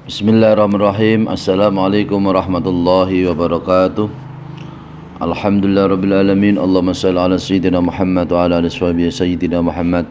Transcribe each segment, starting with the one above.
Bismillahirrahmanirrahim. Assalamualaikum warahmatullahi wabarakatuh. Alhamdulillahirrabbilalamin. Allahumma salli ala sayyidina Muhammad wa ala ali sayyidina Muhammad.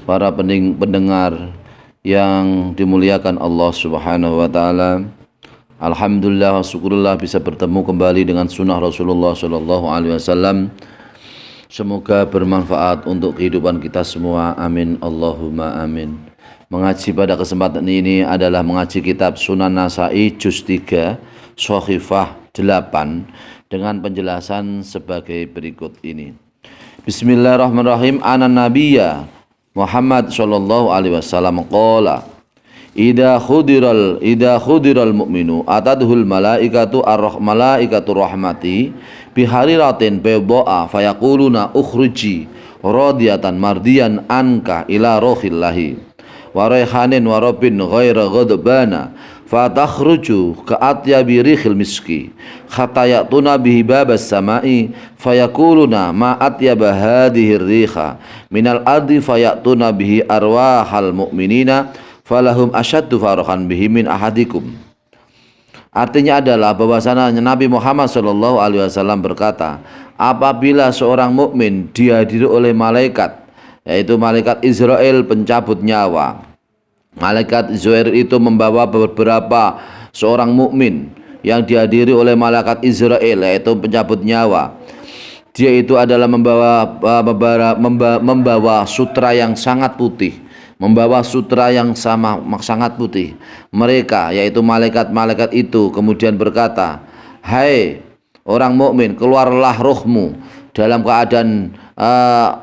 Para pendengar yang dimuliakan Allah subhanahu wa ta'ala, alhamdulillah, syukurullah bisa bertemu kembali dengan sunnah Rasulullah sallallahu alaihi wasallam. Semoga bermanfaat untuk kehidupan kita semua. Amin Allahumma amin. Mengaji pada kesempatan ini adalah mengaji kitab Sunan Nasa'i juz 3 Shahifah 8 dengan penjelasan sebagai berikut ini. Bismillahirrahmanirrahim. Anan nabiyya Muhammad sallallahu alaihi wasallam qala idza khudiral mu'minu atadhul malaikatu malaikatu rahmati bihariratin bayda'a fayaquluna ukhruji radiyatan mardiyan anka ila rohillahi wa raihanin wa rabbin ghaira ghadbana fatakhruju ka'atyabi rihil miski hatta ya'tuna bihi babas samai fayaquluna ma atyaba hadhihi riha minal ardi faya'tuna bihi arwahal mu'minina falahum asyaddu farahan bihi min ahadikum. Artinya adalah bahwasanya Nabi Muhammad sallallahu alaihi wasallam berkata, apabila seorang mukmin dihadiri oleh malaikat, yaitu malaikat Israel pencabut nyawa. Malaikat Israel itu membawa beberapa seorang mukmin yang dihadiri oleh malaikat Israel, yaitu pencabut nyawa. Dia itu adalah membawa sutra yang sangat putih, membawa sutra yang sangat putih. Mereka, yaitu malaikat-malaikat itu, kemudian berkata, hai orang mukmin, keluarlah rohmu dalam keadaan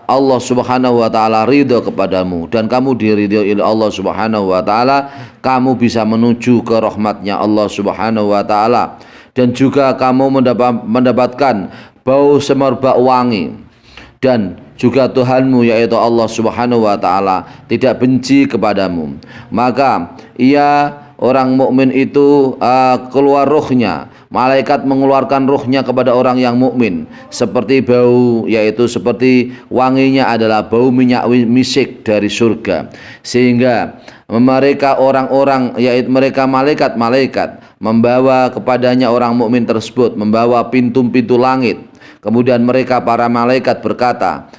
Allah subhanahu wa ta'ala ridho kepadamu dan kamu diridhoi oleh Allah subhanahu wa ta'ala, kamu bisa menuju ke rahmatnya Allah subhanahu wa ta'ala, dan juga kamu mendapatkan bau semerbak wangi, dan juga Tuhanmu yaitu Allah subhanahu wa ta'ala tidak benci kepadamu. Maka orang mukmin itu keluar ruhnya, malaikat mengeluarkan ruhnya kepada orang yang mukmin seperti bau, yaitu seperti wanginya adalah bau minyak misik dari surga, sehingga mereka orang-orang, yaitu mereka malaikat-malaikat, membawa kepadanya orang mukmin tersebut, membawa pintu-pintu langit. Kemudian mereka para malaikat berkata,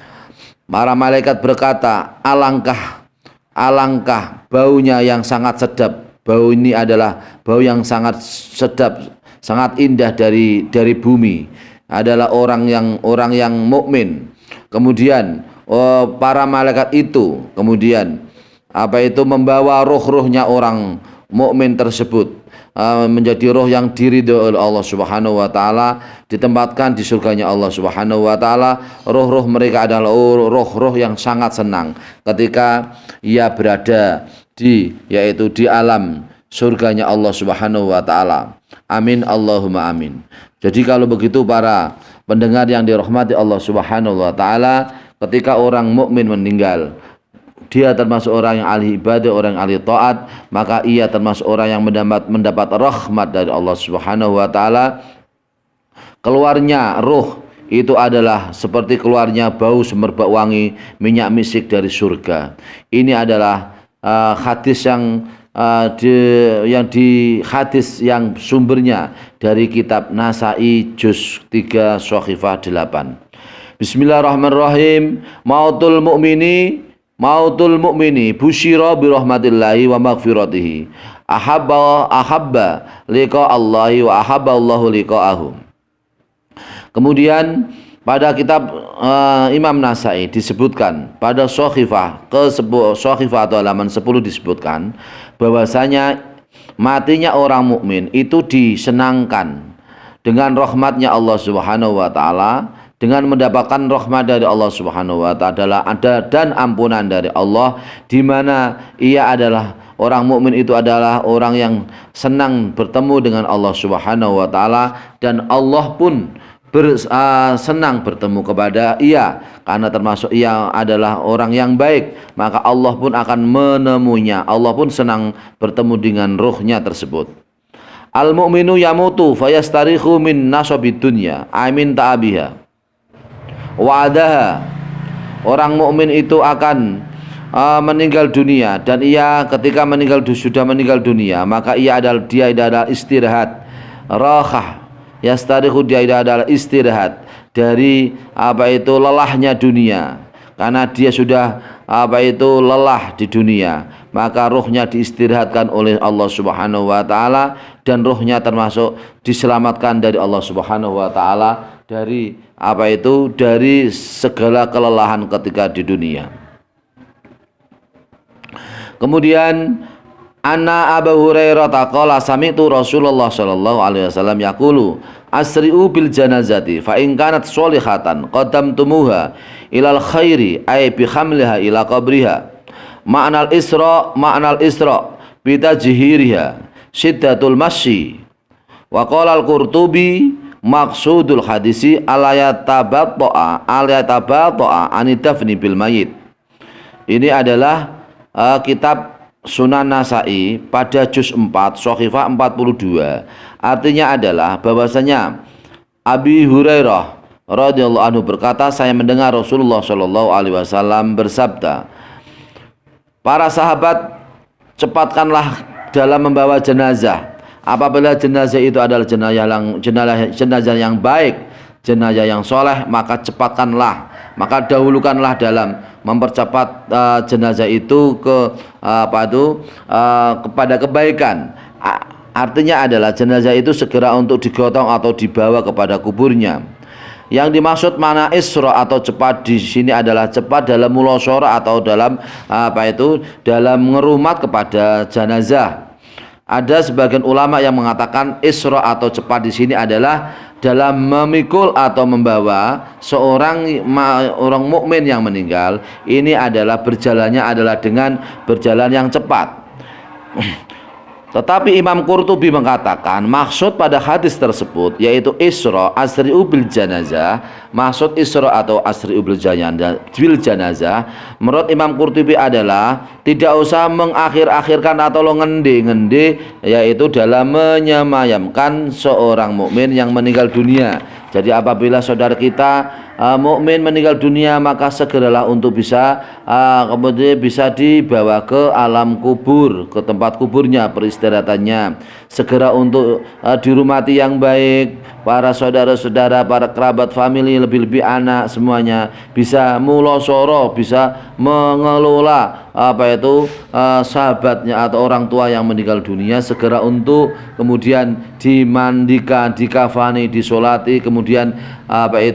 alangkah baunya yang sangat sedap. Bau ini adalah bau yang sangat sedap, sangat indah dari bumi. Adalah orang yang mukmin. Kemudian para malaikat itu kemudian membawa roh-rohnya orang mukmin tersebut menjadi roh yang diridhoi oleh Allah subhanahu wa ta'ala, ditempatkan di surganya Allah subhanahu wa ta'ala. Roh-roh mereka adalah roh-roh yang sangat senang ketika ia berada di alam surganya Allah subhanahu wa ta'ala. Amin Allahumma amin. Jadi kalau begitu para pendengar yang dirahmati Allah subhanahu wa ta'ala, ketika orang mukmin meninggal, dia termasuk orang yang ahli ibadah, orang yang ahli taat, maka ia termasuk orang yang mendapat rahmat dari Allah subhanahu wa ta'ala. Keluarnya roh itu adalah seperti keluarnya bau semerbak wangi minyak misik dari surga. Ini adalah hadis hadis yang sumbernya dari kitab Nasa'i juz 3 Shahifah 8. Bismillahirrahmanirrahim. Mautul mu'mini busyira bi rahmatillahi wa maghfiratihi ahabba liqa Allahi wa ahabba Allahu liqa'ahu. Kemudian pada kitab Imam Nasa'i disebutkan pada Shahifah atau halaman 10 disebutkan bahwasanya matinya orang mukmin itu disenangkan dengan rahmatnya Allah subhanahu wa ta'ala, dengan mendapatkan rahmat dari Allah subhanahu wa ta'ala dan ampunan dari Allah, di mana ia adalah orang mukmin itu adalah orang yang senang bertemu dengan Allah subhanahu wa ta'ala, dan Allah pun senang bertemu kepada ia karena termasuk ia adalah orang yang baik, maka Allah pun akan menemuinya. Allah pun senang bertemu dengan ruhnya tersebut. Al mu'minu yamutu fayastarihu min nasabid dunya amin ta'abiha wa'adaha. Orang mukmin itu akan meninggal dunia, dan ia ketika sudah meninggal dunia, maka dia adalah istirahat, rahah, yastarihu, dia adalah istirahat dari lelahnya dunia, karena dia sudah lelah di dunia, maka ruhnya diistirahatkan oleh Allah Subhanahu wa taala, dan ruhnya termasuk diselamatkan dari Allah Subhanahu wa taala dari dari segala kelelahan ketika di dunia. Kemudian anna Abu Hurairah taqala sami'tu Rasulullah sallallahu alaihi wasallam yaqulu asri'u bil janazati fa in kanat sholihatan qaddamtumuha ilal khairi ay bi hamliha ila qabriha. Ma'nal isra bi tajhiriha syiddatul masyi. Wa qala al-Qurtubi maqsudul hadisi alayatabatta'a anidafni bil mayit. Ini adalah kitab Sunan Nasai pada juz 4 Shahifah 42. Artinya adalah bahwasanya Abi Hurairah radhiyallahu anhu berkata, saya mendengar Rasulullah shallallahu alaihi wasallam bersabda, para sahabat, cepatkanlah dalam membawa jenazah. Apabila jenazah itu adalah jenazah yang baik, jenazah yang soleh, maka cepatkanlah, maka dahulukanlah dalam mempercepat jenazah itu kepada kebaikan. Artinya adalah jenazah itu segera untuk digotong atau dibawa kepada kuburnya. Yang dimaksud mana isra atau cepat di sini adalah cepat dalam mulosyarah atau dalam dalam ngerumat kepada jenazah. Ada sebagian ulama yang mengatakan isra atau cepat di sini adalah dalam memikul atau membawa orang mukmin yang meninggal. Ini adalah berjalannya adalah dengan berjalan yang cepat. Tetapi Imam Qurtubi mengatakan maksud pada hadis tersebut yaitu isra asri'u bil janazah. Maksud isra atau asri'u bil janazah menurut Imam Qurtubi adalah tidak usah mengakhir-akhirkan atau ngende-ngende, yaitu dalam menyemayamkan seorang mukmin yang meninggal dunia. Jadi apabila saudara kita mukmin meninggal dunia, maka segeralah untuk bisa kemudian bisa dibawa ke alam kubur, ke tempat kuburnya, peristirahatannya. Segera untuk dirumati yang baik, para saudara-saudara, para kerabat, famili, lebih-lebih anak, semuanya bisa mulosoro, bisa mengelola sahabatnya atau orang tua yang meninggal dunia, segera untuk kemudian dimandikan, dikafani, disolati, kemudian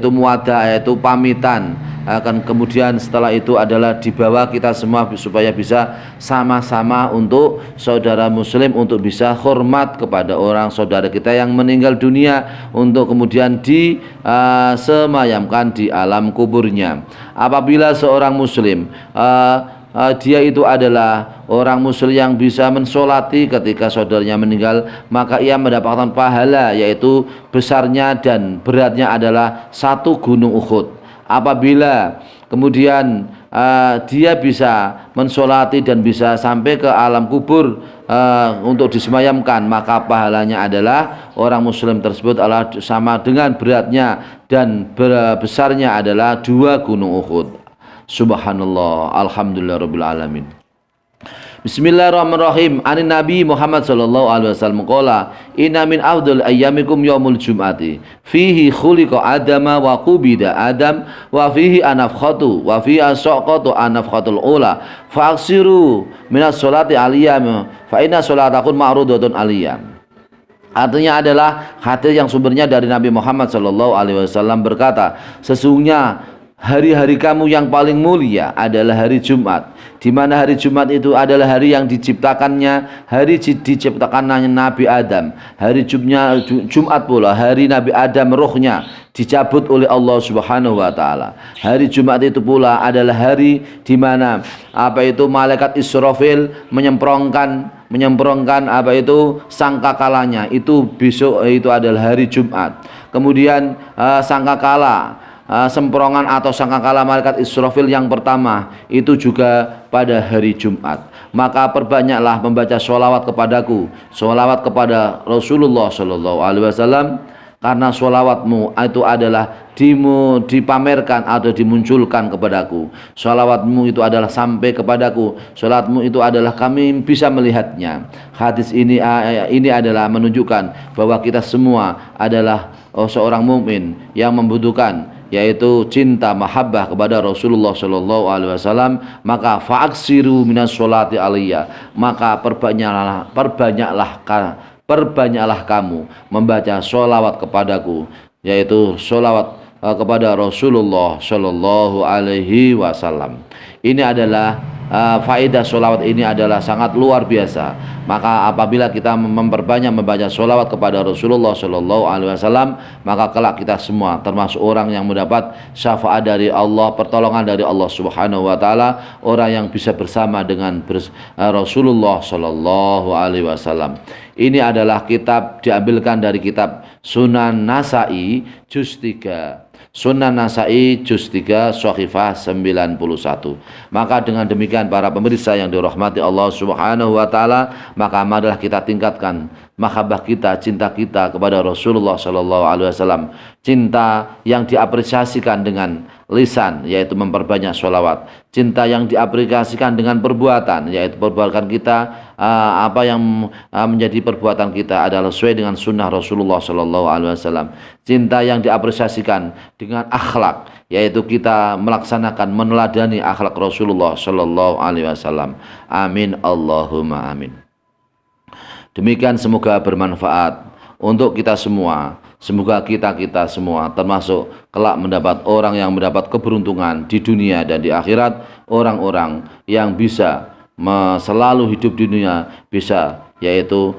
muwadah, yaitu pamitan. Akan kemudian setelah itu adalah dibawa kita semua supaya bisa sama-sama untuk saudara muslim, untuk bisa hormat kepada orang saudara kita yang meninggal dunia, untuk kemudian disemayamkan di alam kuburnya. Apabila seorang muslim dia itu adalah orang muslim yang bisa mensolati ketika saudaranya meninggal, maka ia mendapatkan pahala, yaitu besarnya dan beratnya adalah 1 gunung Uhud. Apabila kemudian dia bisa mensolati dan bisa sampai ke alam kubur untuk disemayamkan, maka pahalanya adalah orang muslim tersebut adalah sama dengan beratnya dan besarnya adalah 2 gunung Uhud. Subhanallah, alhamdulillah rabbil alamin. Bismillahirrahmanirrahim. Anin Nabi Muhammad sallallahu alaihi wasallam qala inna min afdhal ayyamikum yaumul jum'ati fihi khuliqa adama wa qubida adam wa fihi anafkhatu wa fihi asaqatu anafkhatul ula fa'ksiru minas sholati aliyam fa inna sholatakum ma'rudatun aliyam. Artinya adalah hadis yang sumbernya dari Nabi Muhammad sallallahu alaihi wasallam berkata, sesungguhnya hari-hari kamu yang paling mulia adalah hari Jumat, di mana hari Jumat itu adalah hari yang diciptakannya, hari diciptakannya Nabi Adam. Hari Jumat pula hari Nabi Adam ruhnya dicabut oleh Allah Subhanahu wa taala. Hari Jumat itu pula adalah hari di mana malaikat Israfil menyemprongkan sangkakalanya. Itu besok, itu adalah hari Jumat. Kemudian sangkakala semprongan atau sangkakala malaikat Israfil yang pertama itu juga pada hari Jumat. Maka perbanyaklah membaca sholawat kepadaku, sholawat kepada Rasulullah Shallallahu Alaihi Wasallam, karena sholawatmu itu adalah dipamerkan atau dimunculkan kepadaku. Sholawatmu itu adalah sampai kepadaku. Sholatmu itu adalah kami bisa melihatnya. Hadis ini adalah menunjukkan bahwa kita semua adalah seorang mukmin yang membutuhkan, yaitu cinta mahabbah kepada Rasulullah Shallallahu Alaihi Wasallam. Maka fa'aksiru minas sholati alaiya, maka perbanyaklah kamu membaca sholawat kepadaku, yaitu sholawat kepada Rasulullah Shallallahu Alaihi Wasallam. Ini adalah faedah sholawat ini adalah sangat luar biasa. Maka apabila kita memperbanyak membaca sholawat kepada Rasulullah Shallallahu Alaihi Wasallam, maka kelak kita semua termasuk orang yang mendapat syafaat dari Allah, pertolongan dari Allah Subhanahu Wa Taala, orang yang bisa bersama dengan Rasulullah Shallallahu Alaihi Wasallam. Ini adalah kitab diambilkan dari kitab Sunan Nasai juz 3. Sunan Nasai juz 3 Shahifah 91. Maka dengan demikian para pemirsa yang dirahmati Allah Subhanahu wa taala, maka marilah kita tingkatkan mahabbah kita, cinta kita kepada Rasulullah sallallahu alaihi wasallam. Cinta yang diapresiasikan dengan lisan, yaitu memperbanyak sholawat. Cinta yang diaplikasikan dengan perbuatan, yaitu perbuatan kita, apa yang menjadi perbuatan kita adalah sesuai dengan sunnah Rasulullah Shallallahu Alaihi Wasallam. Cinta yang diaplikasikan dengan akhlak, yaitu kita melaksanakan, meneladani akhlak Rasulullah Shallallahu Alaihi Wasallam. Amin Allahumma amin. Demikian, semoga bermanfaat untuk kita semua. Semoga kita semua termasuk kelak mendapat orang yang mendapat keberuntungan di dunia dan di akhirat, orang-orang yang bisa selalu hidup di dunia, bisa yaitu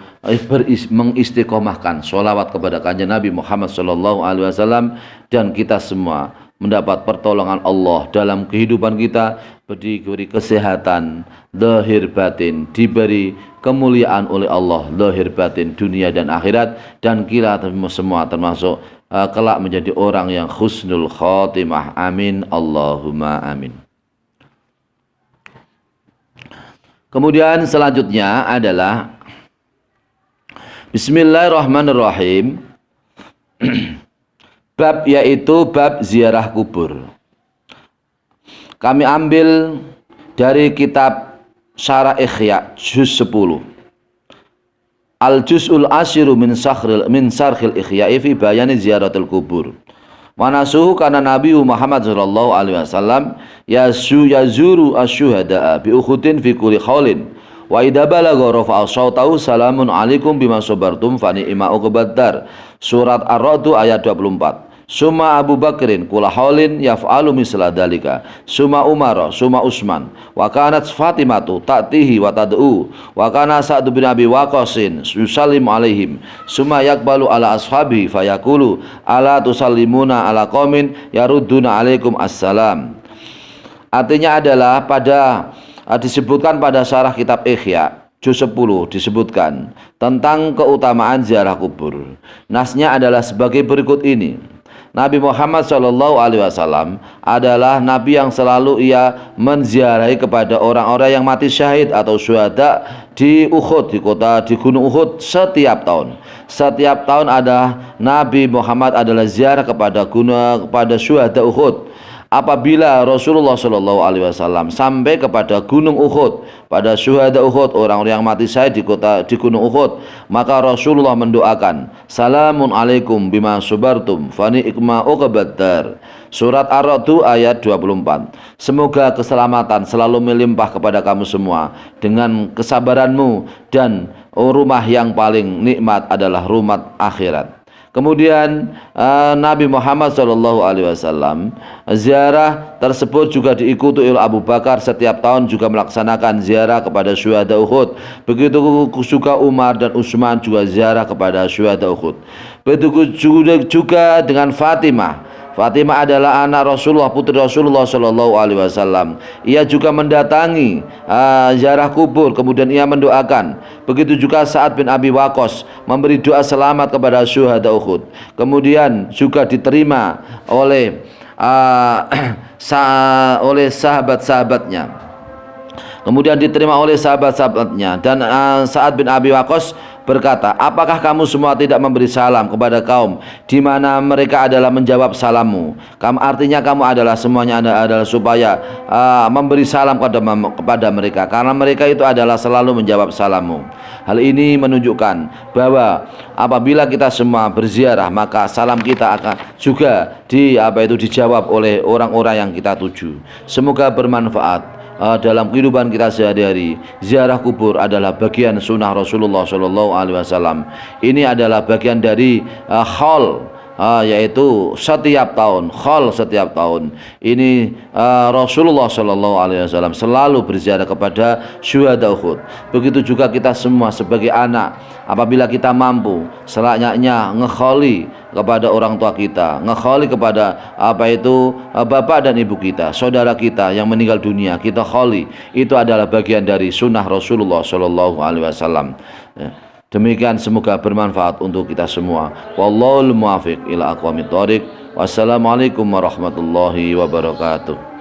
mengistiqomahkan sholawat kepada kanjeng Nabi Muhammad Sallallahu Alaihi Wasallam, dan kita semua mendapat pertolongan Allah dalam kehidupan kita, diberi kesehatan zahir batin, diberi kemuliaan oleh Allah zahir batin dunia dan akhirat, dan kita semua termasuk kelak menjadi orang yang husnul khotimah. Amin Allahumma amin. Kemudian selanjutnya adalah Bismillahirrahmanirrahim. Bab, yaitu bab ziarah kubur. Kami ambil dari kitab Syarah Ikhya juz 10. Al-juz'ul asyiru min sarkhil ikhya'i fi bayani ziyaratul kubur. Manasuhu kana Nabi Muhammad sallallahu alaihi wasallam yazuru asyuhada'a bi ukhudin fi kulli khawlin wa idza balagha rafa'a sautahu salamun alaikum bima sabartum fa ni'ma uqbaddar. Surat Ar-Ra'd ayat 24. Suma Abu Bakrin kula haulin yaf'alu misla dalika, suma Umar, suma Utsman, wa kanat Fatimatu ta'tihi wa tad'u, wa kana Sa'd bin Abi Waqqasin yusallimu alaihim, suma yakbalu ala ashabi fayaqulu ala tusallimuna ala qaumin yarudduna alaikum assalam. Artinya adalah disebutkan pada syarah kitab Ikhya juz 10 disebutkan tentang keutamaan ziarah kubur. Nasnya adalah sebagai berikut ini. Nabi Muhammad Shallallahu Alaihi Wasallam adalah Nabi yang selalu ia menziarahi kepada orang-orang yang mati syahid atau syuhada di Uhud, di Gunung Uhud setiap tahun. Setiap tahun ada Nabi Muhammad adalah ziarah kepada syuhada Uhud. Apabila Rasulullah Shallallahu Alaihi Wasallam sampai kepada Gunung Uhud, pada syuhada Uhud, orang-orang yang mati syahid di Gunung Uhud, maka Rasulullah mendoakan, Salamun alaikum bima subartum fani ikma uqbaddar. Surat Ar-Ra'd ayat 24. Semoga keselamatan selalu melimpah kepada kamu semua dengan kesabaranmu, dan rumah yang paling nikmat adalah rumah akhirat. Kemudian Nabi Muhammad SAW ziarah tersebut juga diikuti oleh Abu Bakar, setiap tahun juga melaksanakan ziarah kepada syuhada Uhud. Begitu juga Umar dan Utsman juga ziarah kepada syuhada Uhud. Begitu juga dengan Fatimah. Fatimah adalah anak Rasulullah, putri Rasulullah Shallallahu Alaihi Wasallam. Ia juga mendatangi ziarah kubur, kemudian ia mendoakan. Begitu juga Sa'ad bin Abi Waqqas memberi doa selamat kepada syuhada Uhud. Kemudian juga diterima oleh sahabat-sahabatnya. Kemudian diterima oleh sahabat-sahabatnya. Dan Sa'ad bin Abi Waqqas berkata, apakah kamu semua tidak memberi salam kepada kaum di mana mereka adalah menjawab salammu? Artinya kamu adalah semuanya adalah supaya memberi salam kepada mereka, karena mereka itu adalah selalu menjawab salammu. Hal ini menunjukkan bahwa apabila kita semua berziarah, maka salam kita akan juga dijawab oleh orang-orang yang kita tuju. Semoga bermanfaat dalam kehidupan kita sehari-hari. Ziarah kubur adalah bagian sunnah Rasulullah SAW. Ini adalah bagian dari yaitu setiap tahun. Ini Rasulullah SAW selalu berziarah kepada syuhada Uhud. Begitu juga kita semua sebagai anak, apabila kita mampu, selayaknya ngekholi kepada orang tua kita, ngekholi kepada bapak dan ibu kita, saudara kita yang meninggal dunia, kita kholi. Itu adalah bagian dari sunnah Rasulullah SAW. Demikian, semoga bermanfaat untuk kita semua. Wallahul muwaffiq ila aqwamit thoriq. Wassalamualaikum warahmatullahi wabarakatuh.